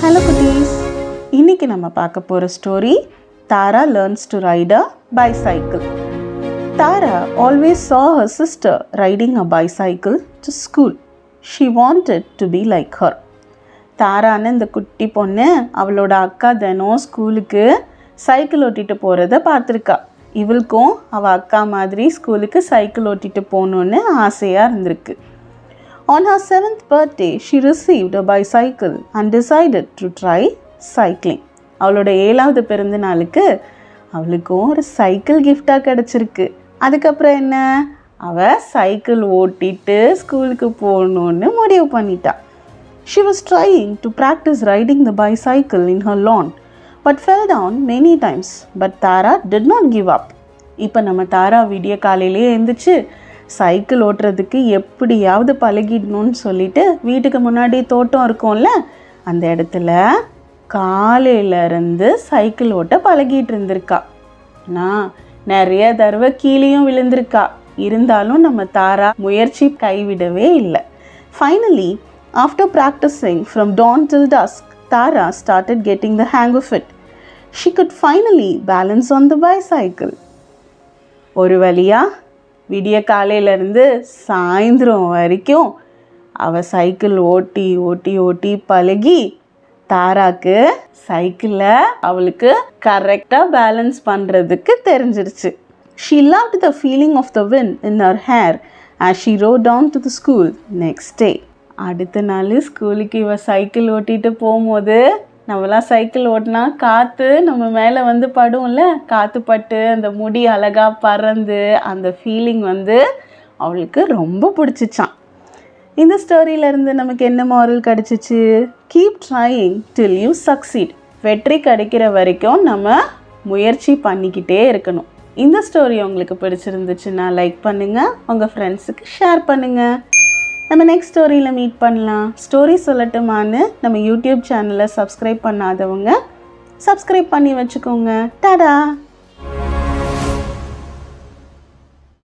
Hello cuties! இன்னைக்கு நம்ம பார்க்க போற story Tara learns to ride a bicycle. Tara always saw her sister riding a bicycle to school. She wanted to be like her. தாரான்னு இந்த குட்டி பொண்ணு அவளோட அக்கா தினம் ஸ்கூலுக்கு சைக்கிள் ஓட்டிட்டு போகிறத பார்த்துருக்கா. இவளுக்கும் அவள் அக்கா மாதிரி ஸ்கூலுக்கு சைக்கிள் ஓட்டிட்டு போகணுன்னு ஆசையாக இருந்திருக்கு. On her 7th birthday, she received a bicycle and decided to try cycling. அவளோட 7வது பிறந்த நாளுக்கு அவளுக்கும் ஒரு சைக்கிள் கிஃப்டாக கிடச்சிருக்கு. அதுக்கப்புறம் என்ன, அவள் சைக்கிள் ஓட்டிட்டு ஸ்கூலுக்கு போகணுன்னு முடிவு பண்ணிட்டா. She was trying to practice riding the bicycle in her lawn, but fell down many times. But Tara did not give up. இப்போ நம்ம தாரா விடிய காலையிலே எழுந்திரிச்சு சைக்கிள் ஓட்டுறதுக்கு எப்படியாவது பழகிடணும்னு சொல்லிட்டு வீட்டுக்கு முன்னாடி தோட்டம் இருக்கும்ல, அந்த இடத்துல காலையிலேருந்து சைக்கிள் ஓட்ட பழகிட்டு இருந்திருக்கா. நான் நிறைய தடவை கீழேயும் விழுந்திருக்கா. இருந்தாலும் நம்ம தாரா முயற்சி கைவிடவே இல்லை. Finally after practicing from dawn till dusk, Tara started getting the hang of it. She could finally balance on the bicycle. ஒரு வழியா விடிய காலையிலேருந்து சாயந்தரம் வரைக்கும் அவள் சைக்கிள் ஓட்டி ஓட்டி ஓட்டி பழகி தாராக்கு சைக்கிளில் அவளுக்கு கரெக்டாக பேலன்ஸ் பண்ணுறதுக்கு தெரிஞ்சிருச்சு. She loved the feeling of the wind in her hair as she rode down to the school next day. அடுத்த நாள் ஸ்கூலுக்கு இவள் சைக்கிள் ஓட்டிகிட்டு போகும்போது, நம்மளாம் சைக்கிள் ஓட்டினா காற்று நம்ம மேலே வந்து படும்ல, காற்று பட்டு அந்த முடி அழகாக பறந்து அந்த ஃபீலிங் வந்து அவளுக்கு ரொம்ப பிடிச்சிச்சான். இந்த ஸ்டோரியிலேருந்து நமக்கு என்ன மாரல் கிடச்சிச்சு? Keep trying till you succeed. வெற்றி கிடைக்கிற வரைக்கும் நம்ம முயற்சி பண்ணிக்கிட்டே இருக்கணும். இந்த ஸ்டோரி உங்களுக்கு பிடிச்சிருந்துச்சுன்னா லைக் பண்ணுங்கள், உங்கள் ஃப்ரெண்ட்ஸுக்கு ஷேர் பண்ணுங்கள். நம்ம நெக்ஸ்ட் ஸ்டோரியில் மீட் பண்ணலாம். ஸ்டோரி சொல்லட்டுமான்னு நம்ம யூடியூப் சேனலை சப்ஸ்கிரைப் பண்ணாதவங்க சப்ஸ்கிரைப் பண்ணி வச்சுக்கோங்க. டாடா!